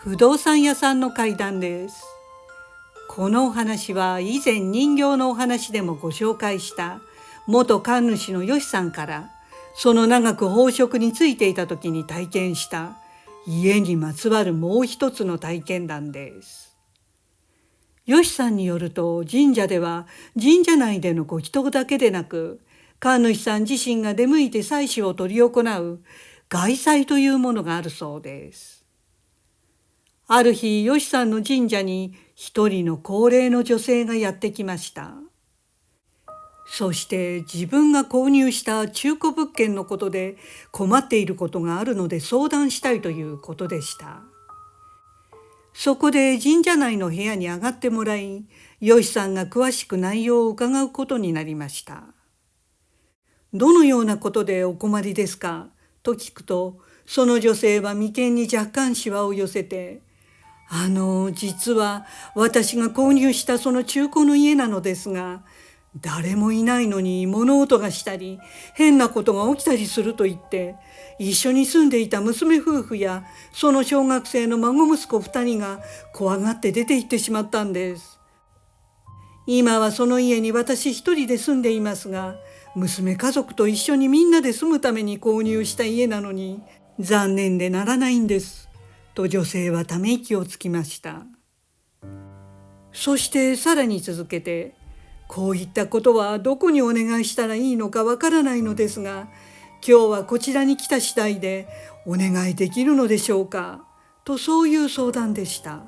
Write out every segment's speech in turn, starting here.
不動産屋さんの怪談です。このお話は以前人形のお話でもご紹介した元神主のよしさんからその長く宝飾についていた時に体験した家にまつわるもう一つの体験談です。よしさんによると神社では神社内でのご祈祷だけでなく神主さん自身が出向いて祭祀を執り行う外祭というものがあるそうです。ある日、よしさんの神社に一人の高齢の女性がやってきました。そして自分が購入した中古物件のことで困っていることがあるので相談したいということでした。そこで神社内の部屋に上がってもらい、よしさんが詳しく内容を伺うことになりました。どのようなことでお困りですかと聞くと、その女性は眉間に若干しわを寄せて、実は私が購入したその中古の家なのですが、誰もいないのに物音がしたり、変なことが起きたりすると言って、一緒に住んでいた娘夫婦やその小学生の孫息子2人が怖がって出て行ってしまったんです。今はその家に私一人で住んでいますが、娘家族と一緒にみんなで住むために購入した家なのに、残念でならないんです。と女性はため息をつきました。そしてさらに続けて、こういったことはどこにお願いしたらいいのかわからないのですが、今日はこちらに来た次第でお願いできるのでしょうか、とそういう相談でした。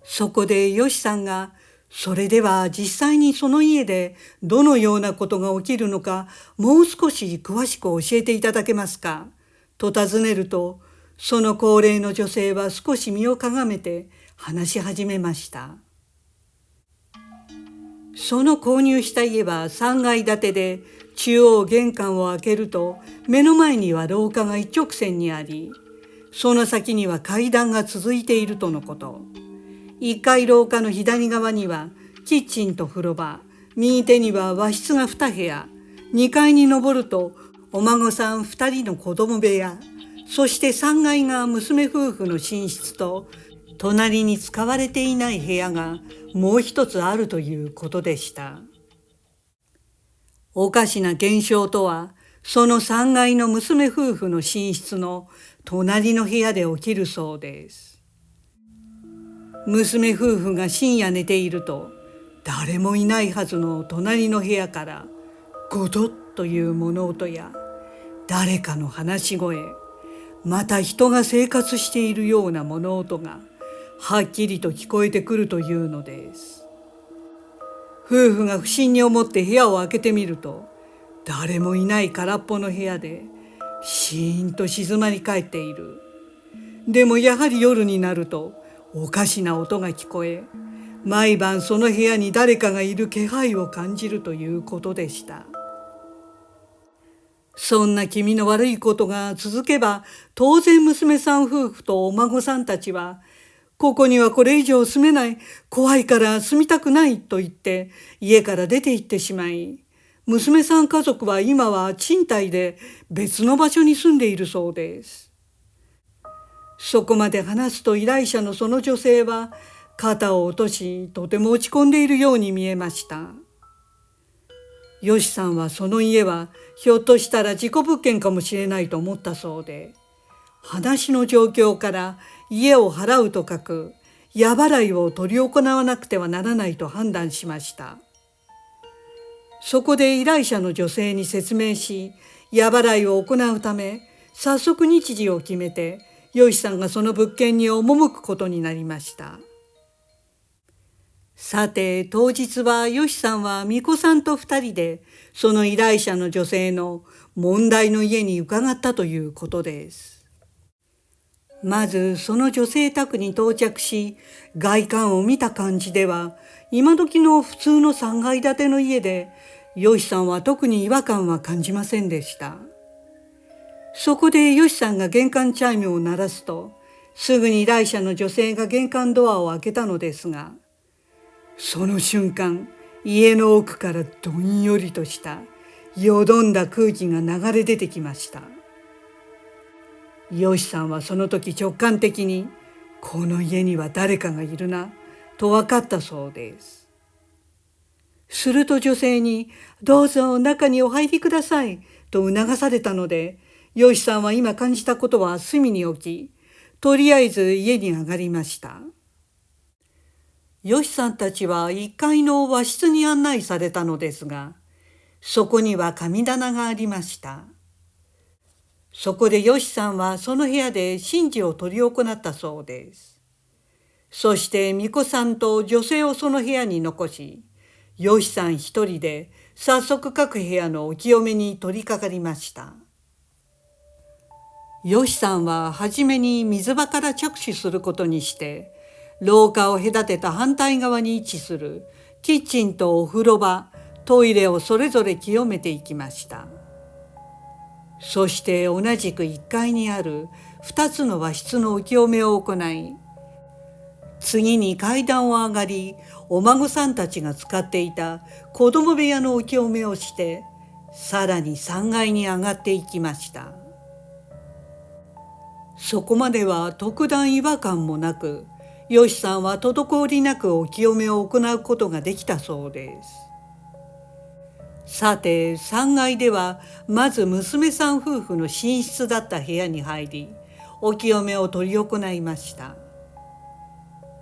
そこでよしさんが、それでは実際にその家でどのようなことが起きるのかもう少し詳しく教えていただけますかと尋ねると、その高齢の女性は少し身をかがめて話し始めました。その購入した家は3階建てで、中央玄関を開けると目の前には廊下が一直線にあり、その先には階段が続いているとのこと。1階廊下の左側にはキッチンと風呂場、右手には和室が2部屋、2階に上るとお孫さん2人の子供部屋、そして3階が娘夫婦の寝室と、隣に使われていない部屋がもう一つあるということでした。おかしな現象とは、その3階の娘夫婦の寝室の隣の部屋で起きるそうです。娘夫婦が深夜寝ていると、誰もいないはずの隣の部屋からゴトッという物音や誰かの話し声、また人が生活しているような物音がはっきりと聞こえてくるというのです。夫婦が不審に思って部屋を開けてみると、誰もいない空っぽの部屋でシーンと静まり返っている。でもやはり夜になるとおかしな音が聞こえ、毎晩その部屋に誰かがいる気配を感じるということでした。そんな気味の悪いことが続けば、当然娘さん夫婦とお孫さんたちは、ここにはこれ以上住めない、怖いから住みたくないと言って家から出て行ってしまい、娘さん家族は今は賃貸で別の場所に住んでいるそうです。そこまで話すと依頼者のその女性は肩を落とし、とても落ち込んでいるように見えました。よしさんはその家はひょっとしたら事故物件かもしれないと思ったそうで、話の状況から家を払うと書く家払いを執り行わなくてはならないと判断しました。そこで依頼者の女性に説明し、家払いを行うため早速日時を決めて、よしさんがその物件に赴くことになりました。さて当日はよしさんは巫女さんと2人でその依頼者の女性の問題の家に伺ったということです。まずその女性宅に到着し、外観を見た感じでは今時の普通の3階建ての家で、よしさんは特に違和感は感じませんでした。そこでよしさんが玄関チャイムを鳴らすと、すぐに依頼者の女性が玄関ドアを開けたのですが、その瞬間、家の奥からどんよりとしたよどんだ空気が流れ出てきました。ヨシさんはその時直感的にこの家には誰かがいるなと分かったそうです。すると女性にどうぞ中にお入りくださいと促されたので、ヨシさんは今感じたことは隅に置き、とりあえず家に上がりました。ヨシさんたちは1階の和室に案内されたのですが、そこには神棚がありました。そこでヨシさんはその部屋で神事を執り行ったそうです。そして巫女さんと女性をその部屋に残し、ヨシさん一人で早速各部屋のお清めに取り掛かりました。ヨシさんははじめに水場から着手することにして、廊下を隔てた反対側に位置するキッチンとお風呂場、トイレをそれぞれ清めていきました。そして同じく1階にある2つの和室のお清めを行い、次に階段を上がり、お孫さんたちが使っていた子供部屋のお清めをして、さらに3階に上がっていきました。そこまでは特段違和感もなく、ヨシさんは滞りなくお清めを行うことができたそうです。さて3階ではまず娘さん夫婦の寝室だった部屋に入り、お清めを執り行いました。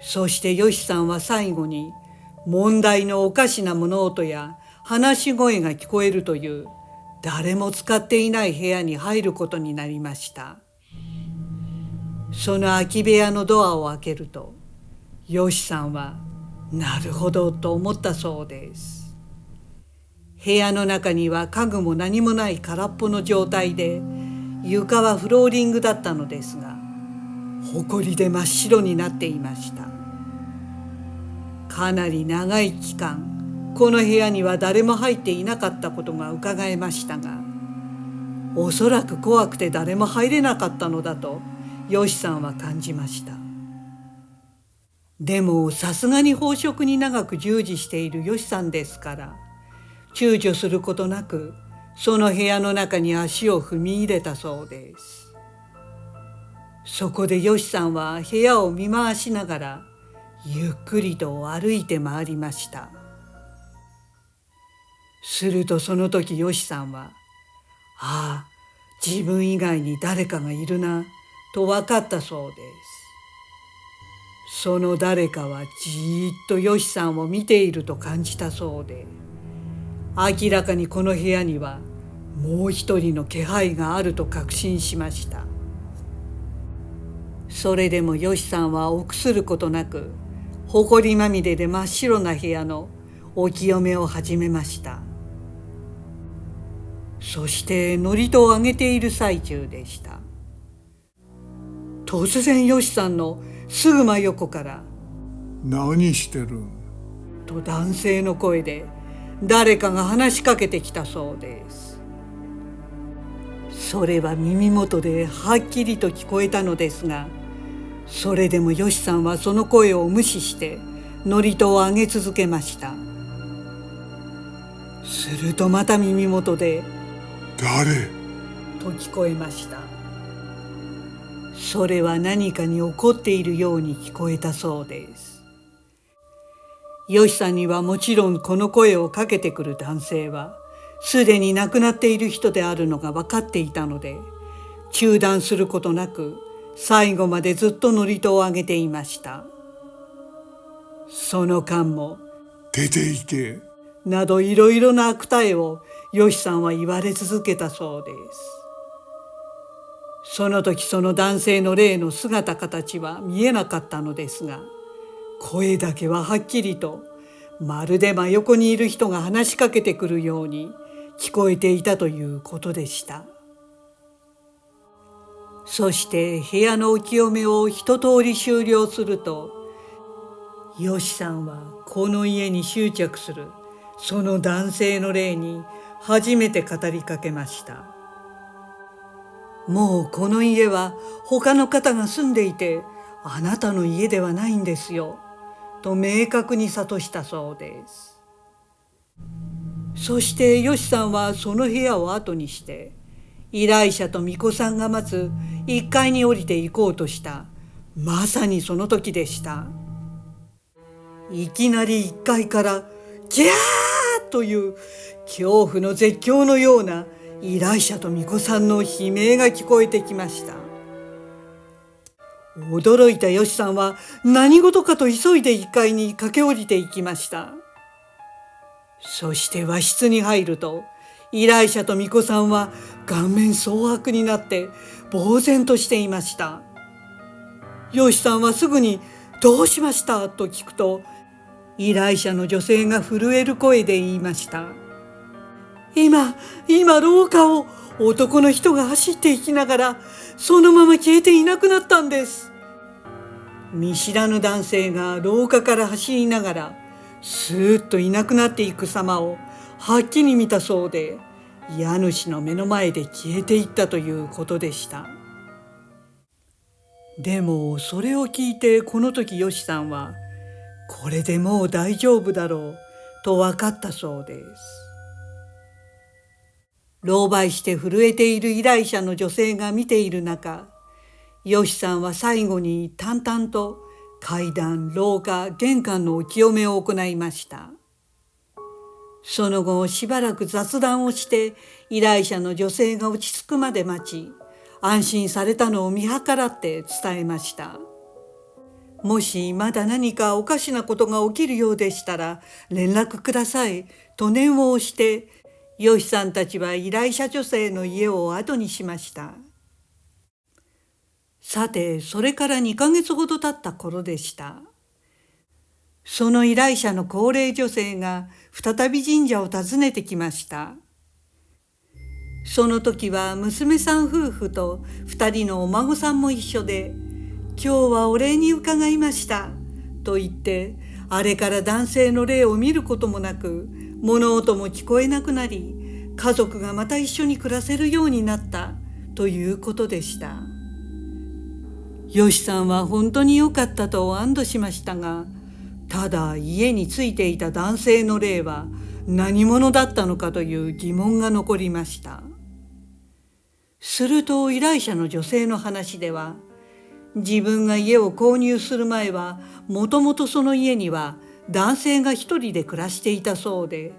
そしてヨシさんは最後に問題のおかしな物音や話し声が聞こえるという誰も使っていない部屋に入ることになりました。その空き部屋のドアを開けると、ヨシさんはなるほどと思ったそうです。部屋の中には家具も何もない空っぽの状態で、床はフローリングだったのですが、埃で真っ白になっていました。かなり長い期間、この部屋には誰も入っていなかったことがうかがえましたが、おそらく怖くて誰も入れなかったのだとヨシさんは感じました。でもさすがに飽食に長く従事しているヨシさんですから、躊躇することなくその部屋の中に足を踏み入れたそうです。そこでヨシさんは部屋を見回しながらゆっくりと歩いて回りました。するとその時ヨシさんは、ああ、自分以外に誰かがいるなと分かったそうです。その誰かはじーっとヨシさんを見ていると感じたそうで、明らかにこの部屋にはもう一人の気配があると確信しました。それでもヨシさんは臆することなく、埃まみれで真っ白な部屋のお清めを始めました。そして祝詞をあげている最中でした。突然ヨシさんのすぐ真横から「何してるん?」と男性の声で誰かが話しかけてきたそうです。それは耳元ではっきりと聞こえたのですが、それでもヨシさんはその声を無視して祝詞をあげ続けました。するとまた耳元で「誰?」と聞こえました。それは何かに怒っているように聞こえたそうです。ヨシさんにはもちろんこの声をかけてくる男性はすでに亡くなっている人であるのが分かっていたので、中断することなく最後までずっと祝詞をあげていました。その間も「出て行け」などいろいろな悪態をヨシさんは言われ続けたそうです。その時その男性の霊の姿形は見えなかったのですが、声だけははっきりとまるで真横にいる人が話しかけてくるように聞こえていたということでした。そして部屋のお清めを一通り終了すると、ヨシさんはこの家に執着するその男性の霊に初めて語りかけました。もうこの家は他の方が住んでいて、あなたの家ではないんですよと明確に諭したそうです。そしてヨシさんはその部屋を後にして依頼者と巫女さんがまず1階に降りて行こうとしたまさにその時でした。いきなり1階からギャーという恐怖の絶叫のような依頼者と巫女さんの悲鳴が聞こえてきました。驚いたよしさんは何事かと急いで1階に駆け下りていきました。そして和室に入ると依頼者と巫女さんは顔面蒼白になって呆然としていました。よしさんはすぐに「どうしました?」と聞くと、依頼者の女性が震える声で言いました。今廊下を男の人が走っていきながらそのまま消えていなくなったんです。見知らぬ男性が廊下から走りながらスーッといなくなっていく様をはっきり見たそうで、家主の目の前で消えていったということでした。でもそれを聞いてこの時よしさんはこれでもう大丈夫だろうと分かったそうです。狼狽して震えている依頼者の女性が見ている中、よしさんは最後に淡々と階段、廊下、玄関のお清めを行いました。その後しばらく雑談をして依頼者の女性が落ち着くまで待ち、安心されたのを見計らって伝えました。もしまだ何かおかしなことが起きるようでしたら連絡くださいと念を押して、よしさんたちは依頼者女性の家を後にしました。さて、それから2ヶ月ほど経った頃でした。その依頼者の高齢女性が再び神社を訪ねてきました。その時は娘さん夫婦と2人のお孫さんも一緒で、今日はお礼に伺いましたと言って、あれから男性の霊を見ることもなく、物音も聞こえなくなり、家族がまた一緒に暮らせるようになったということでした。よしさんは本当に良かったと安堵しましたが、ただ家についていた男性の霊は何者だったのかという疑問が残りました。すると依頼者の女性の話では、自分が家を購入する前はもともとその家には男性が一人で暮らしていたそうで、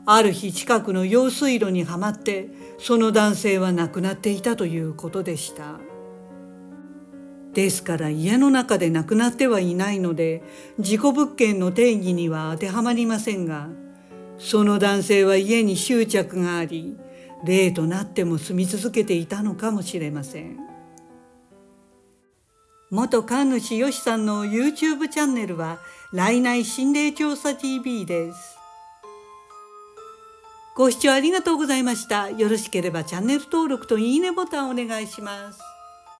ある日近くの用水路にはまってその男性は亡くなっていたということでした。ですから家の中で亡くなってはいないので事故物件の定義には当てはまりませんが、その男性は家に執着があり、霊となっても住み続けていたのかもしれません。元神主よしさんの YouTube チャンネルは来内心霊調査 TV です。ご視聴ありがとうございました。よろしければチャンネル登録といいねボタンをお願いします。